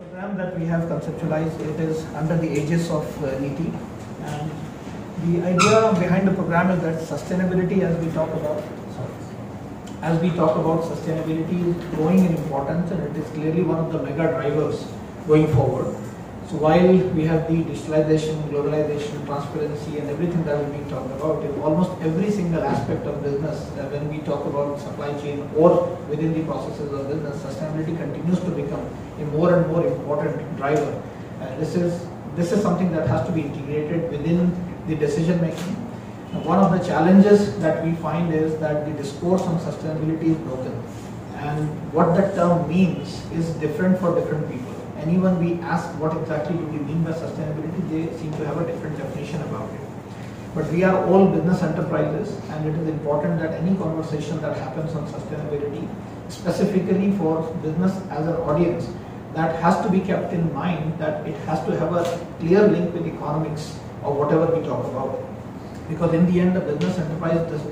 Program that we have conceptualized, it is under the aegis of NITI, and the idea behind the program is that sustainability, as we talk about sustainability, is growing in importance, and it is clearly one of the mega drivers going forward. So while we have the digitalization, globalization, transparency, and everything that we've been talking about, in almost every single aspect of business, when we talk about supply chain or within the processes of business, sustainability continues to become a more and more important driver. This is something that has to be integrated within the decision making. One of the challenges that we find is that the discourse on sustainability is broken, and what that term means is different for different people. Anyone we ask what exactly do we mean by sustainability, they seem to have a different definition about it. But we are all business enterprises, and it is important that any conversation that happens on sustainability, specifically for business as an audience, that has to be kept in mind that it has to have a clear link with economics or whatever we talk about. Because in the end, the business enterprise,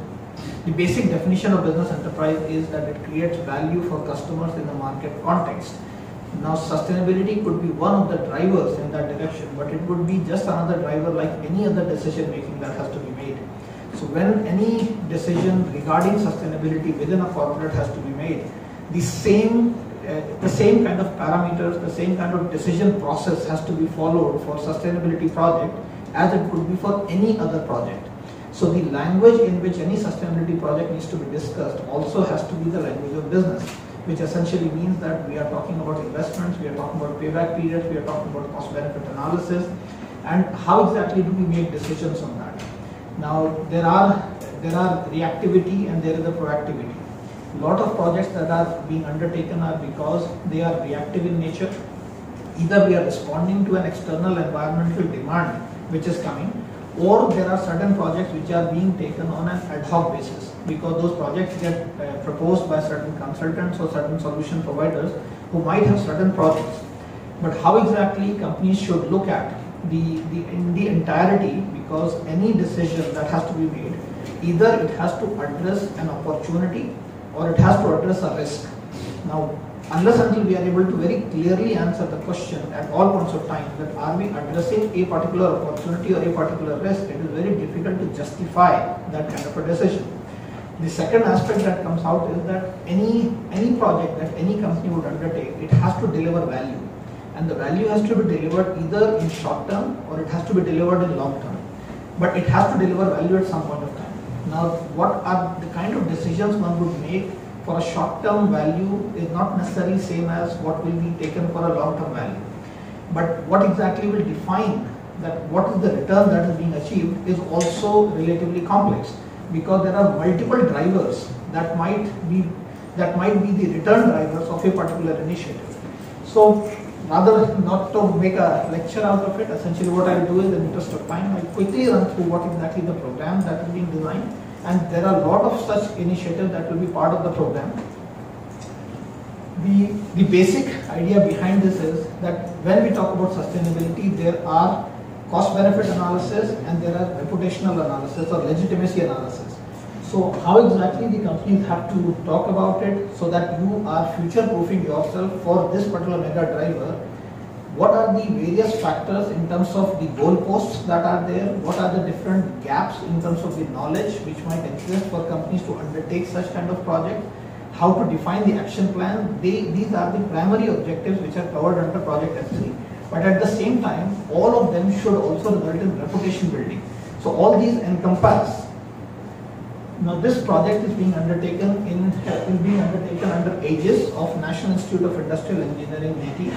the basic definition of business enterprise is that it creates value for customers in the market context. Now, sustainability could be one of the drivers in that direction, but it would be just another driver like any other decision making that has to be made. So when any decision regarding sustainability within a corporate has to be made, the same kind of parameters, the same kind of decision process has to be followed for sustainability project as it could be for any other project. So the language in which any sustainability project needs to be discussed also has to be the language of business, which essentially means that we are talking about investments, we are talking about payback periods, we are talking about cost benefit analysis, and how exactly do we make decisions on that. Now there are reactivity and there is a proactivity. A lot of projects that are being undertaken are because they are reactive in nature. Either we are responding to an external environmental demand which is coming, or there are certain projects which are being taken on an ad hoc basis because those projects get proposed by certain consultants or certain solution providers who might have certain projects. But how exactly companies should look at in the entirety, because any decision that has to be made, either it has to address an opportunity or it has to address a risk. Now, unless until we are able to very clearly answer the question at all points of time that are we addressing a particular opportunity or a particular risk, it is very difficult to justify that kind of a decision. The second aspect that comes out is that any project that any company would undertake, it has to deliver value, and the value has to be delivered either in short term or it has to be delivered in long term, but it has to deliver value at some point of time. Now, what are the kind of decisions one would make for a short-term value is not necessarily same as what will be taken for a long-term value. But what exactly will define that what is the return that is being achieved is also relatively complex, because there are multiple drivers that might be the return drivers of a particular initiative. So rather not to make a lecture out of it, essentially what I will do is, in the interest of time, I will quickly run through what exactly the program that is being designed. And there are a lot of such initiatives that will be part of the program. The basic idea behind this is that when we talk about sustainability, there are cost benefit analysis and there are reputational analysis or legitimacy analysis. So how exactly the companies have to talk about it so that you are future proofing yourself for this particular mega driver? What are the various factors in terms of the goalposts that are there? What are the different gaps in terms of the knowledge which might exist for companies to undertake such kind of project? How to define the action plan? These are the primary objectives which are covered under Project S3. But at the same time, all of them should also result in reputation building. So all these encompass. Now this project is being undertaken under aegis of National Institute of Industrial Engineering, NITI.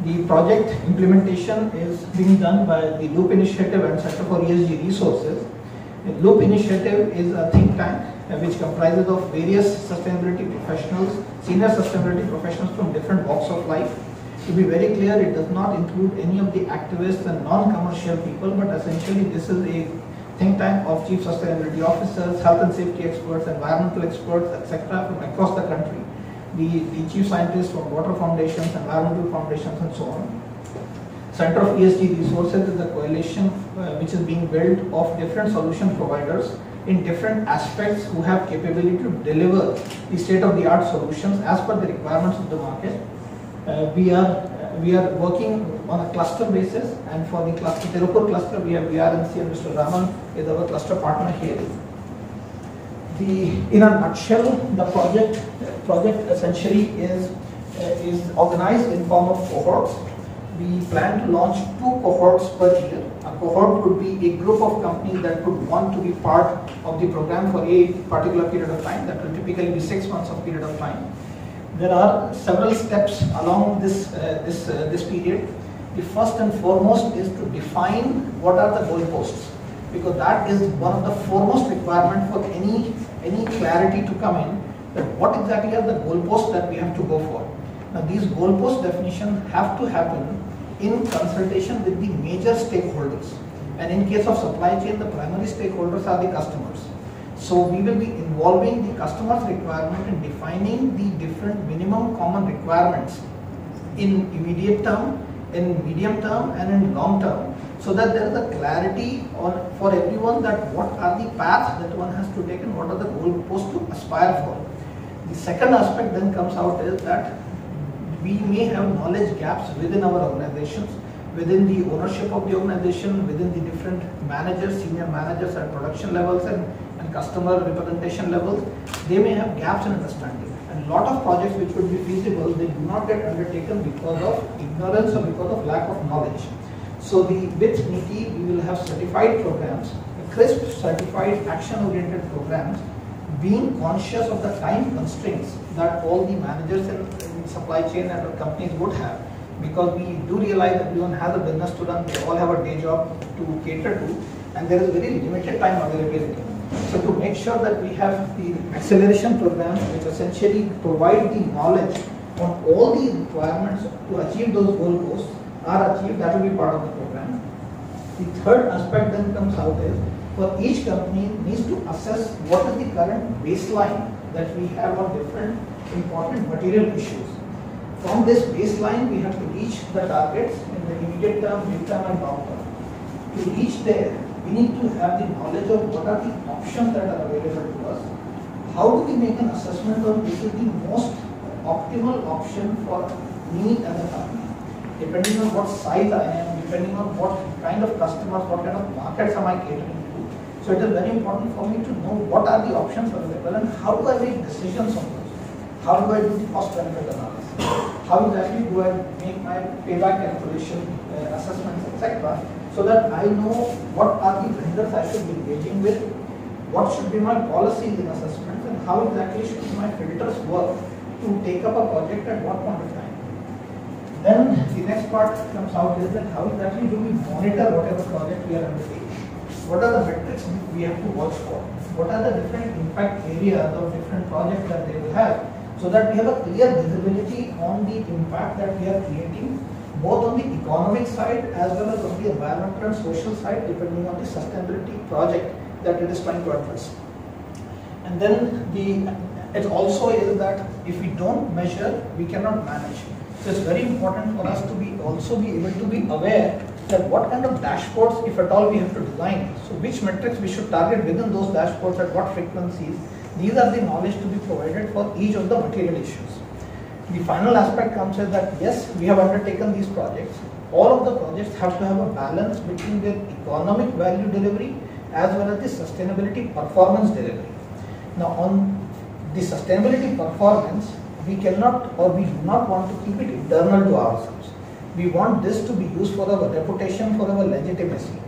The project implementation is being done by the Loop Initiative and Center for ESG Resources. The Loop Initiative is a think tank which comprises of various sustainability professionals, senior sustainability professionals from different walks of life. To be very clear, it does not include any of the activists and non-commercial people, but essentially this is a think tank of chief sustainability officers, health and safety experts, environmental experts, etc. from across the country. The chief scientists from water foundations, environmental foundations, and so on. Center of ESG Resources is a coalition which is being built of different solution providers in different aspects who have capability to deliver the state-of-the-art solutions as per the requirements of the market. We we are working on a cluster basis, and for the cluster, Tirupur cluster, we have VRNC and Mr. Raman is our cluster partner here. In a nutshell, the project essentially is organized in form of cohorts. We plan to launch 2 cohorts per year. A cohort could be a group of companies that would want to be part of the program for a particular period of time. That will typically be 6 months of period of time. There are several steps along this period. The first and foremost is to define what are the goalposts, because that is one of the foremost requirement for any clarity to come in, that what exactly are the goalposts that we have to go for. Now these goalpost definitions have to happen in consultation with the major stakeholders, and in case of supply chain, the primary stakeholders are the customers. So we will be involving the customer's requirement in defining the different minimum common requirements in immediate term, in medium term, and in long term, so that there is a clarity for everyone that what are the paths that one has to take and what are the goalposts to aspire for. The second aspect then comes out is that we may have knowledge gaps within our organizations, within the ownership of the organization, within the different managers, senior managers at production levels and customer representation levels. They may have gaps in understanding. And a lot of projects which would be feasible, they do not get undertaken because of ignorance or because of lack of knowledge. So with NITI, we will have certified programs, crisp certified action-oriented programs, being conscious of the time constraints that all the managers in supply chain and companies would have, because we do realize that everyone has a business to run, they all have a day job to cater to, and there is very limited time availability. So to make sure that we have the acceleration programs which essentially provide the knowledge on all the requirements to achieve those goalposts are achieved, that will be part of the program. The third aspect then comes out is, for each company needs to assess what is the current baseline that we have on different important material issues. From this baseline, we have to reach the targets in the immediate term, mid-term and long term. To reach there, we need to have the knowledge of what are the options that are available to us. How do we make an assessment of this is the most optimal option for me as a company? Depending on what size I am, depending on what kind of customers, what kind of markets am I catering to. So it is very important for me to know what are the options available and how do I make decisions on those. How do I do the cost benefit analysis? How exactly do I make my payback calculation, assessments, etc. so that I know what are the vendors I should be engaging with, what should be my policies in assessments, and how exactly should my filters work to take up a project at what point of time. Then the next part comes out is that how exactly do we monitor whatever project we are undertaking? What are the metrics we have to watch for? What are the different impact areas of different projects that they will have, so that we have a clear visibility on the impact that we are creating, both on the economic side as well as on the environmental and social side, depending on the sustainability project that it is trying to address. And then it also is that if we don't measure, we cannot manage. So it's very important for us to also be able to be aware that what kind of dashboards, if at all, we have to design. So which metrics we should target within those dashboards at what frequencies. These are the knowledge to be provided for each of the material issues. The final aspect comes is that yes, we have undertaken these projects. All of the projects have to have a balance between their economic value delivery as well as the sustainability performance delivery. Now on the sustainability performance, we cannot or we do not want to keep it internal to ourselves. We want this to be used for our reputation, for our legitimacy.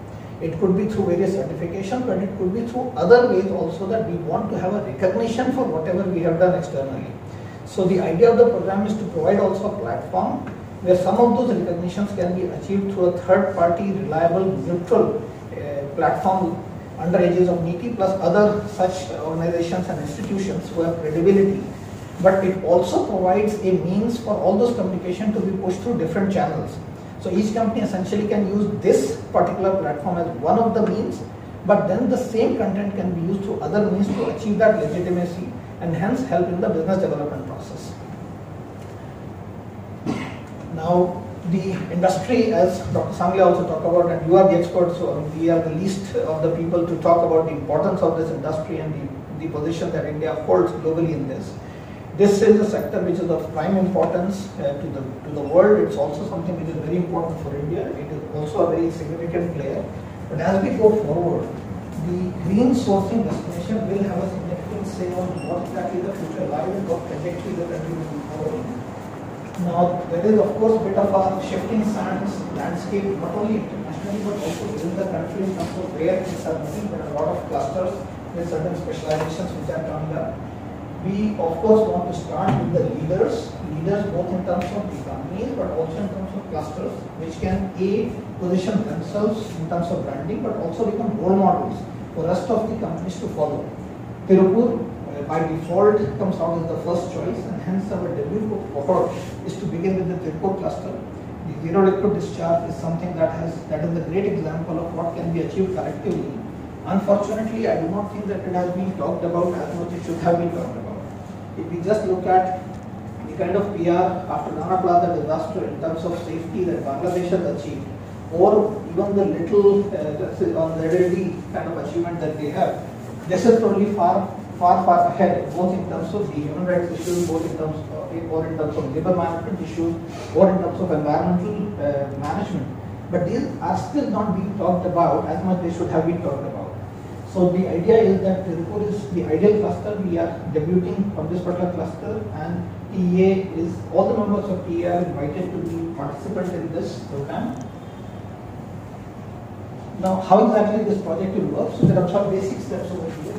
It could be through various certifications, but it could be through other ways also, that we want to have a recognition for whatever we have done externally. So the idea of the program is to provide also a platform where some of those recognitions can be achieved through a third-party, reliable, neutral platform under aegis of NITI plus other such organizations and institutions who have credibility. But it also provides a means for all those communication to be pushed through different channels. So each company essentially can use this particular platform as one of the means, but then the same content can be used through other means to achieve that legitimacy and hence help in the business development process. Now the industry, as Dr. Sangle also talked about, and you are the experts, so we are the least of the people to talk about the importance of this industry and the position that India holds globally in this. this is a sector which is of prime importance to the world. It's also something which is very important for India. It is also a very significant player. But as we go forward, the green sourcing destination will have a significant say on what exactly the future lies and what trajectory the country will be following. Now, there is of course a bit of a shifting sands landscape, not only internationally but also within the country in terms of where things are moving. There are a lot of clusters with certain specializations which are coming up. We of course want to start with the leaders both in terms of the companies but also in terms of clusters, which can position themselves in terms of branding but also become role models for rest of the companies to follow. Tirupur by default comes out as the first choice, and hence our debut cohort is to begin with the Tirupur cluster. The zero liquid discharge is something that is a great example of what can be achieved collectively. Unfortunately, I do not think that it has been talked about as much as it should have been talked about. If we just look at the kind of PR after Rana Plaza disaster in terms of safety that Bangladesh has achieved, or even the little on the LLD kind of achievement that they have, this is probably far ahead, both in terms of the human rights issues, both in terms of labor management issues, or in terms of environmental management. But these are still not being talked about as much as they should have been talked about. So the idea is that Tirupur is the ideal cluster. We are debuting from this particular cluster, and TEA is, all the members of TEA are invited to be participants in this program. Now, how exactly this project will work? So there are some basic steps over here.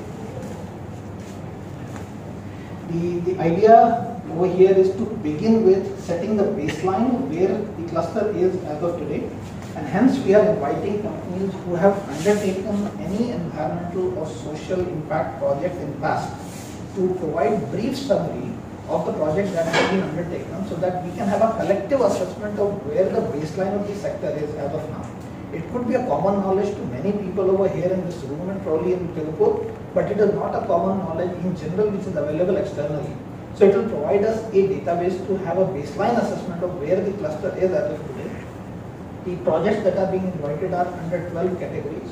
The idea over here is to begin with setting the baseline where the cluster is as of today. And hence we are inviting companies who have undertaken any environmental or social impact project in the past to provide brief summary of the project that has been undertaken, so that we can have a collective assessment of where the baseline of the sector is as of now. It could be a common knowledge to many people over here in this room and probably in Tirupur, but it is not a common knowledge in general which is available externally. So it will provide us a database to have a baseline assessment of where the cluster is as of today. The projects that are being invited are under 12 categories.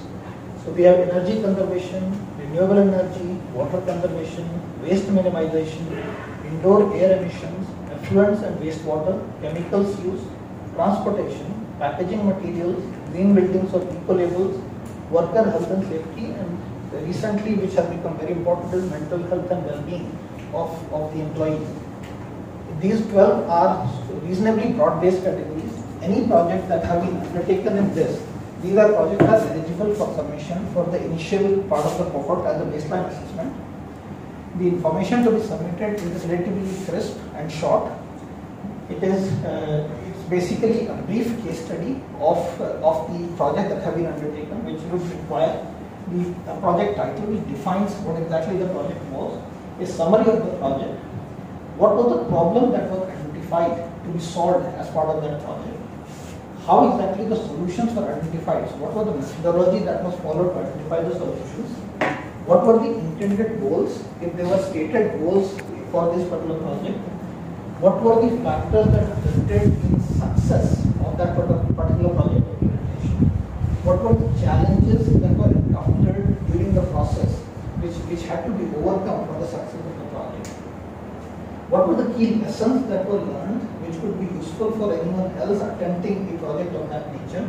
So we have energy conservation, renewable energy, water conservation, waste minimization, indoor air emissions, effluents and wastewater, chemicals use, transportation, packaging materials, green buildings or eco-labels, worker health and safety, and recently which has become very important is mental health and well-being of the employees. These 12 are reasonably broad-based categories. Any project that have been undertaken in this, these are projects that are eligible for submission for the initial part of the cohort as a baseline assessment. The information to be submitted is relatively crisp and short. It's basically a brief case study of the project that have been undertaken, which would require the project title, which defines what exactly the project was, a summary of the project, what was the problem that was identified to be solved as part of that project, how exactly the solutions were identified, so what was the methodology that was followed to identify the solutions, what were the intended goals, if there were stated goals for this particular project, what were the factors that resulted in success of that particular project implementation, what were the challenges that were encountered during the process which had to be overcome for the success of the project, what were the key lessons that were learned which could be useful for anyone else attempting a project of that nature,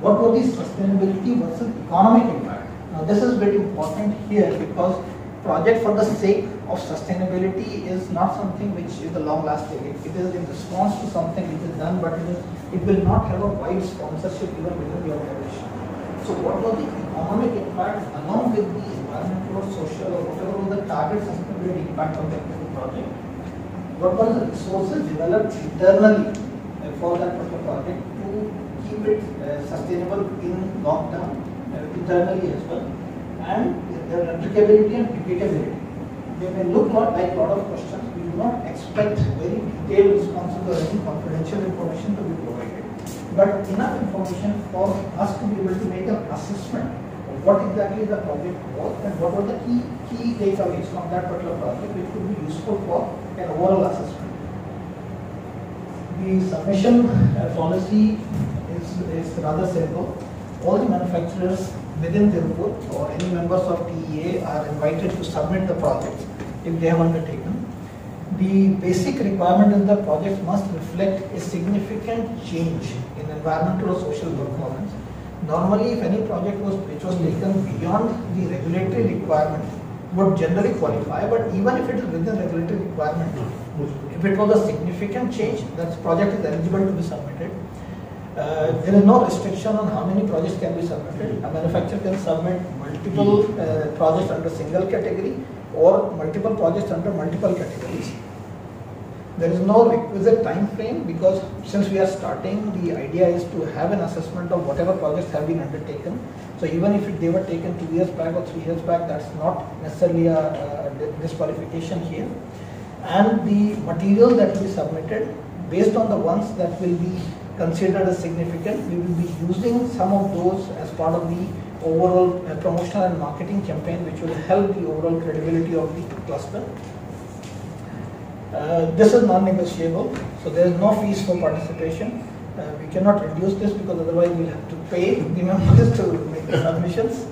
what were the sustainability versus economic impact. Now this is very important here because project for the sake of sustainability is not something which is a long lasting. It is in response to something which is done, but it will not have a wide sponsorship even within the organization. So what was the economic impact along with the environmental or social or whatever was the target sustainability impact of the project? What were the resources developed internally for that particular project to keep it sustainable in long term, internally as well, and their replicability and repeatability. They may look like a lot of questions. We do not expect very detailed responses or any confidential information to be provided, but enough information for us to be able to make an assessment of what exactly the project was and what were the key takeaways from that particular project which could be useful for an overall assessment. The submission policy is rather simple. All the manufacturers within Tirupur or any members of TEA are invited to submit the projects if they have undertaken. The basic requirement in the project must reflect a significant change in environmental or social performance. Normally, if any project which was taken beyond the regulatory requirement would generally qualify, but even if it is within regulatory requirement, if it was a significant change, that project is eligible to be submitted. There is no restriction on how many projects can be submitted. A manufacturer can submit multiple projects under single category or multiple projects under multiple categories. There is no requisite time frame because since we are starting, the idea is to have an assessment of whatever projects have been undertaken. So even if they were taken 2 years back or 3 years back, that's not necessarily a disqualification here. And the material that will be submitted, based on the ones that will be considered as significant, we will be using some of those as part of the overall promotional and marketing campaign, which will help the overall credibility of the cluster. This is non-negotiable, so there is no fees for participation. We cannot reduce this because otherwise we will have to pay the members to make the submissions.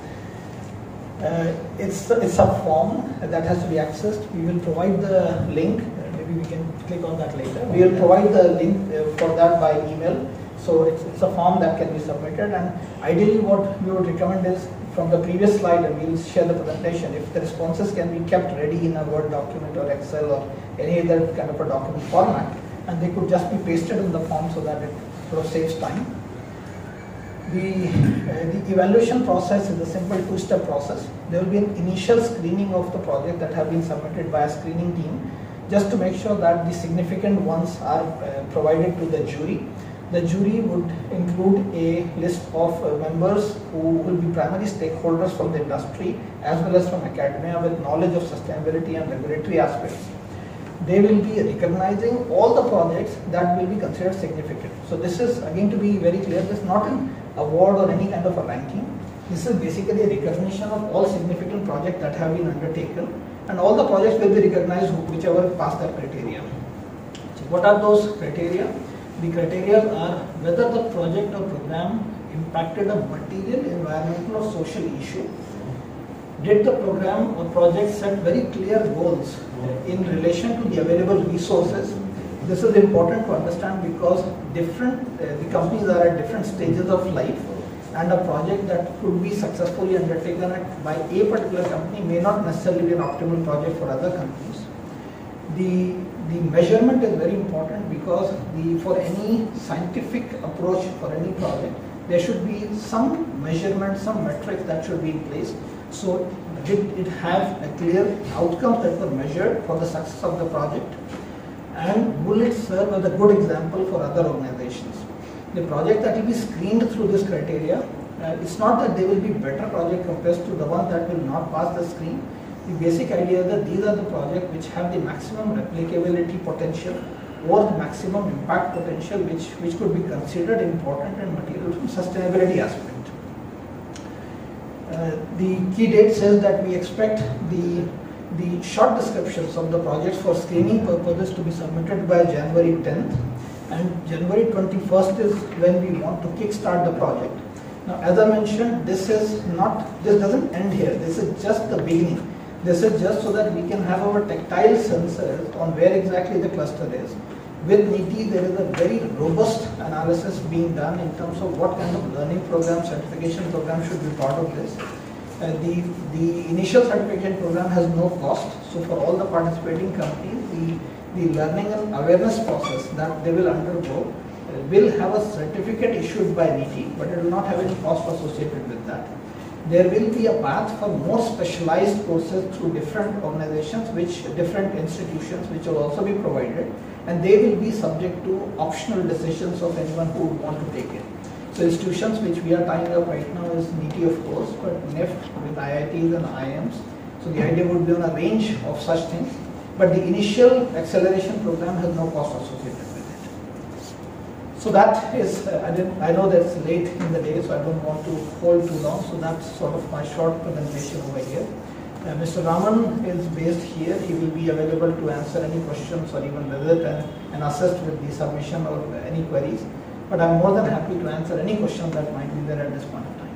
It's a form that has to be accessed. We will provide the link. Maybe we can click on that later. We will provide the link for that by email. So it's a form that can be submitted, and ideally what we would recommend is from the previous slide, and we will share the presentation, if the responses can be kept ready in a Word document or Excel or any other kind of a document format, and they could just be pasted in the form so that it sort of saves time. The evaluation process is a simple 2-step process. There will be an initial screening of the project that have been submitted by a screening team, just to make sure that the significant ones are provided to the jury. The jury would include a list of members who will be primary stakeholders from the industry as well as from academia with knowledge of sustainability and regulatory aspects. They will be recognizing all the projects that will be considered significant. So this is, again, to be very clear, this is not an award or any kind of a ranking. This is basically a recognition of all significant projects that have been undertaken, and all the projects will be recognized whichever pass that criteria. So what are those criteria? The criteria are whether the project or program impacted a material, environmental or social issue. Did the program or project set very clear goals in relation to the available resources? This is important to understand because the companies are at different stages of life, and a project that could be successfully undertaken by a particular company may not necessarily be an optimal project for other companies. The measurement is very important because for any scientific approach for any project, there should be some measurement, some metrics that should be in place. So did it have a clear outcome that were measured for the success of the project, and will it serve as a good example for other organizations? The project that will be screened through this criteria, it's not that they will be better project compared to the ones that will not pass the screen. The basic idea is that these are the projects which have the maximum replicability potential or the maximum impact potential which could be considered important and material from sustainability aspect. The key date says that we expect the short descriptions of the projects for screening purposes to be submitted by January 10th, and January 21st is when we want to kickstart the project. Now, as I mentioned, this doesn't end here. This is just the beginning. This is just so that we can have our tactile sensors on where exactly the cluster is. With NITI, there is a very robust analysis being done in terms of what kind of learning program, certification program should be part of this. The initial certification program has no cost, so for all the participating companies, the learning and awareness process that they will undergo will have a certificate issued by NITI, but it will not have any cost associated with that. There will be a path for more specialized courses through different organizations, different institutions which will also be provided, and they will be subject to optional decisions of anyone who would want to take it. So institutions which we are tying up right now is NITI, of course, but NIFT with IITs and IIMs. So the idea would be on a range of such things, but the initial acceleration program has no cost associated with it. So that is, I know that's late in the day, so I don't want to hold too long. So that's sort of my short presentation over here. Mr. Raman is based here. He will be available to answer any questions or even visit and assist with the submission or any queries. But I'm more than happy to answer any questions that might be there at this point of time.